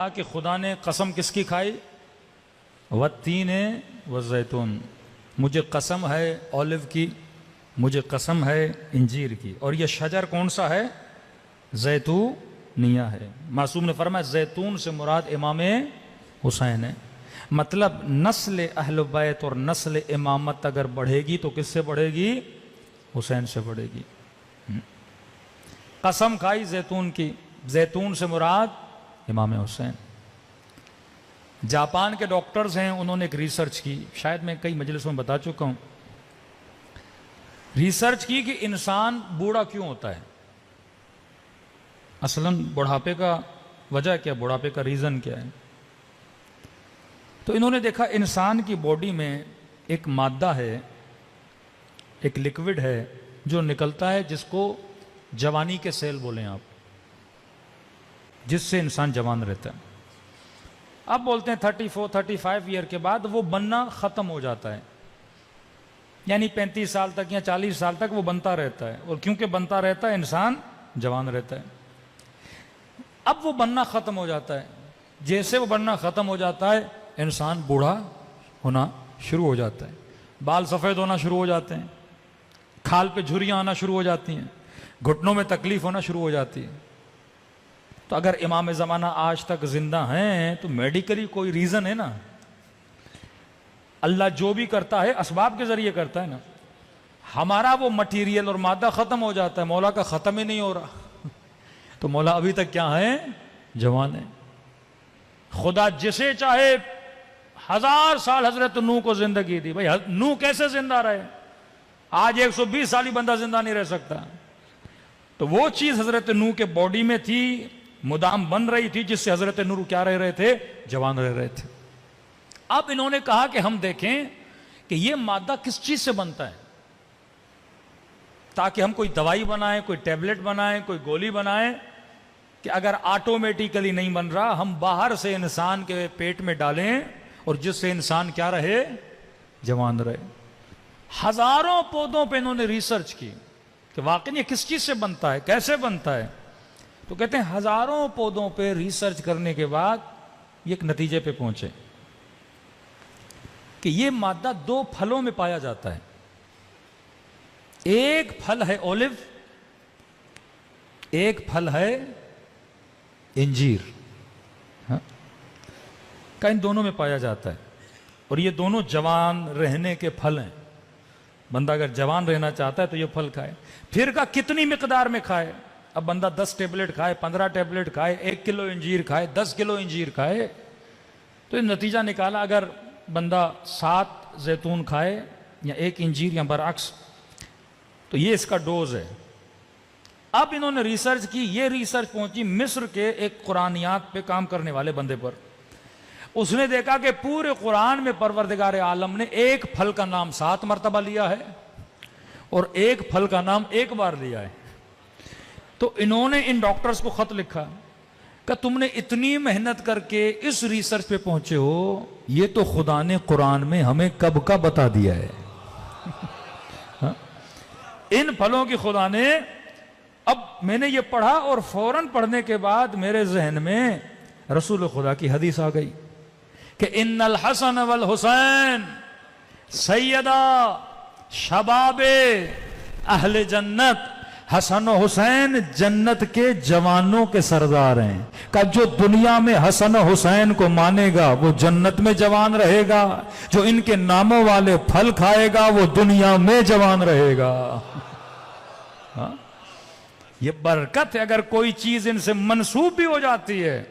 کہ خدا نے قسم کس کی کھائی؟ والتین والزیتون، مجھے قسم ہے اولیو کی، مجھے قسم ہے انجیر کی، اور یہ شجر کون سا ہے؟ زیتونیہ ہے۔ معصوم نے فرمایا زیتون سے مراد امام حسین ہے، مطلب نسل اہل بیت اور نسل امامت اگر بڑھے گی تو کس سے بڑھے گی؟ حسین سے بڑھے گی۔ قسم کھائی زیتون کی، زیتون سے مراد امام حسین۔ جاپان کے ڈاکٹرز ہیں، انہوں نے ایک ریسرچ کی، شاید میں کئی مجلسوں میں بتا چکا ہوں، ریسرچ کی کہ انسان بوڑھا کیوں ہوتا ہے، اصلاً بڑھاپے کا وجہ کیا، بڑھاپے کا ریزن کیا ہے۔ تو انہوں نے دیکھا انسان کی باڈی میں ایک مادہ ہے، ایک لیکوڈ ہے جو نکلتا ہے، جس کو جوانی کے سیل بولیں آپ، جس سے انسان جوان رہتا ہے۔ اب بولتے ہیں 34-35 ایئر کے بعد وہ بننا ختم ہو جاتا ہے، یعنی 35 سال تک یا 40 سال تک وہ بنتا رہتا ہے، اور کیونکہ بنتا رہتا ہے انسان جوان رہتا ہے۔ اب وہ بننا ختم ہو جاتا ہے، جیسے وہ بننا ختم ہو جاتا ہے انسان بوڑھا ہونا شروع ہو جاتا ہے، بال سفید ہونا شروع ہو جاتے ہیں، کھال پہ جھریاں آنا شروع ہو جاتی ہیں، گھٹنوں میں تکلیف ہونا شروع ہو جاتی ہے۔ تو اگر امام زمانہ آج تک زندہ ہیں تو میڈیکلی کوئی ریزن ہے نا، اللہ جو بھی کرتا ہے اسباب کے ذریعے کرتا ہے نا۔ ہمارا وہ مٹیریل اور مادہ ختم ہو جاتا ہے، مولا کا ختم ہی نہیں ہو رہا، تو مولا ابھی تک کیا ہے؟ جوان ہے۔ خدا جسے چاہے 1000 سال حضرت نوح کو زندگی دی، بھائی نوح کیسے زندہ رہے؟ آج 120 سالی بندہ زندہ نہیں رہ سکتا، تو وہ چیز حضرت نوح کے باڈی میں تھی، مدام بن رہی تھی، جس سے حضرت نوح کیا رہ رہے تھے؟ جوان رہ رہے تھے۔ اب انہوں نے کہا کہ ہم دیکھیں کہ یہ مادہ کس چیز سے بنتا ہے، تاکہ ہم کوئی دوائی بنائیں، کوئی ٹیبلٹ بنائیں، کوئی گولی بنائیں، کہ اگر آٹومیٹیکلی نہیں بن رہا، ہم باہر سے انسان کے پیٹ میں ڈالیں اور جس سے انسان کیا رہے؟ جوان رہے۔ ہزاروں پودوں پہ انہوں نے ریسرچ کی کہ واقعی یہ کس چیز سے بنتا ہے، کیسے بنتا ہے۔ تو کہتے ہیں ہزاروں پودوں پہ ریسرچ کرنے کے بعد یہ ایک نتیجے پہ پہنچے کہ یہ مادہ 2 پھلوں میں پایا جاتا ہے۔ ایک پھل ہے اولیو، ایک پھل ہے انجیر، کا ان دونوں میں پایا جاتا ہے، اور یہ دونوں جوان رہنے کے پھل ہیں۔ بندہ اگر جوان رہنا چاہتا ہے تو یہ پھل کھائے۔ پھر کا کتنی مقدار میں کھائے؟ اب بندہ 10 ٹیبلٹ کھائے، 15 ٹیبلٹ کھائے، 1 کلو انجیر کھائے، 10 کلو انجیر کھائے، تو یہ نتیجہ نکالا اگر بندہ 7 زیتون کھائے یا 1 انجیر یا برعکس، تو یہ اس کا ڈوز ہے۔ اب انہوں نے ریسرچ کی، یہ ریسرچ پہنچی مصر کے ایک قرآنیات پہ کام کرنے والے بندے پر۔ اس نے دیکھا کہ پورے قرآن میں پروردگار عالم نے ایک پھل کا نام 7 مرتبہ لیا ہے اور ایک پھل کا نام 1 بار لیا ہے۔ تو انہوں نے ان ڈاکٹرز کو خط لکھا کہ تم نے اتنی محنت کر کے اس ریسرچ پہ پہنچے ہو، یہ تو خدا نے قرآن میں ہمیں کب کا بتا دیا ہے۔ ان پھلوں کی خدا نے، اب میں نے یہ پڑھا اور فوراً پڑھنے کے بعد میرے ذہن میں رسول خدا کی حدیث آ گئی کہ ان الحسن والحسین سیدہ شباب اہل جنت، حسن و حسین جنت کے جوانوں کے سردار ہیں، کہ جو دنیا میں حسن و حسین کو مانے گا وہ جنت میں جوان رہے گا، جو ان کے ناموں والے پھل کھائے گا وہ دنیا میں جوان رہے گا۔ یہ برکت ہے، اگر کوئی چیز ان سے منسوب بھی ہو جاتی ہے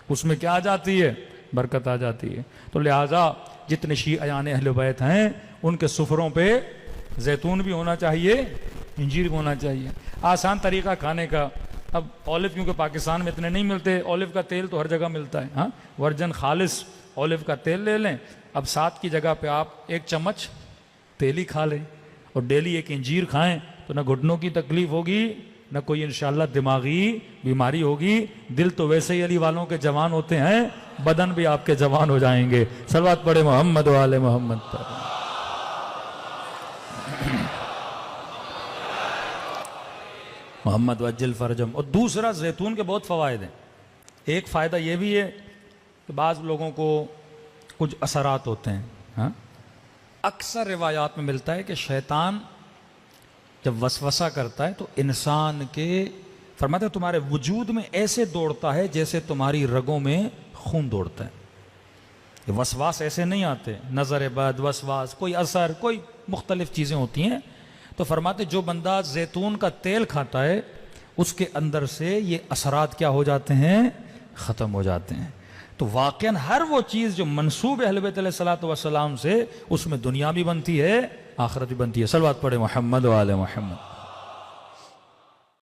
اس میں کیا آ جاتی ہے؟ برکت آ جاتی ہے۔ تو لہٰذا جتنے شیعیان اہل بیت ہیں ان کے سفروں پہ زیتون بھی ہونا چاہیے، انجیر بھی ہونا چاہیے۔ آسان طریقہ کھانے کا، اب اولیو کیونکہ پاکستان میں اتنے نہیں ملتے، اولیو کا تیل تو ہر جگہ ملتا ہے، ہاں ورجن خالص اولیو کا تیل لے لیں۔ اب 7 کی جگہ پہ آپ 1 چمچ تیل ہی کھا لیں اور ڈیلی 1 انجیر کھائیں، تو نہ گھٹنوں کی تکلیف ہوگی، نہ کوئی انشاءاللہ دماغی بیماری ہوگی۔ دل تو ویسے ہی علی والوں کے جوان ہوتے ہیں، بدن بھی آپ کے جوان ہو جائیں گے۔ صلوات پڑھے محمد و آل محمد پر۔ محمد وجل فرجم۔ اور دوسرا زیتون کے بہت فوائد ہیں۔ ایک فائدہ یہ بھی ہے کہ بعض لوگوں کو کچھ اثرات ہوتے ہیں. ہاں اکثر روایات میں ملتا ہے کہ شیطان جب وسوسہ کرتا ہے تو انسان کے فرماتے ہیں تمہارے وجود میں ایسے دوڑتا ہے جیسے تمہاری رگوں میں خون دوڑتا ہے. یہ وسواس ایسے نہیں آتے، نظر بد، وسواس، کوئی اثر، کوئی مختلف چیزیں ہوتی ہیں. تو فرماتے جو بندہ زیتون کا تیل کھاتا ہے اس کے اندر سے یہ اثرات کیا ہو جاتے ہیں؟ ختم ہو جاتے ہیں. تو واقعاً ہر وہ چیز جو منسوب اہل بیت علیہ الصلوۃ والسلام سے، اس میں دنیا بھی بنتی ہے، آخرت بھی بنتی ہے. صلوات پڑھے محمد و آل محمد.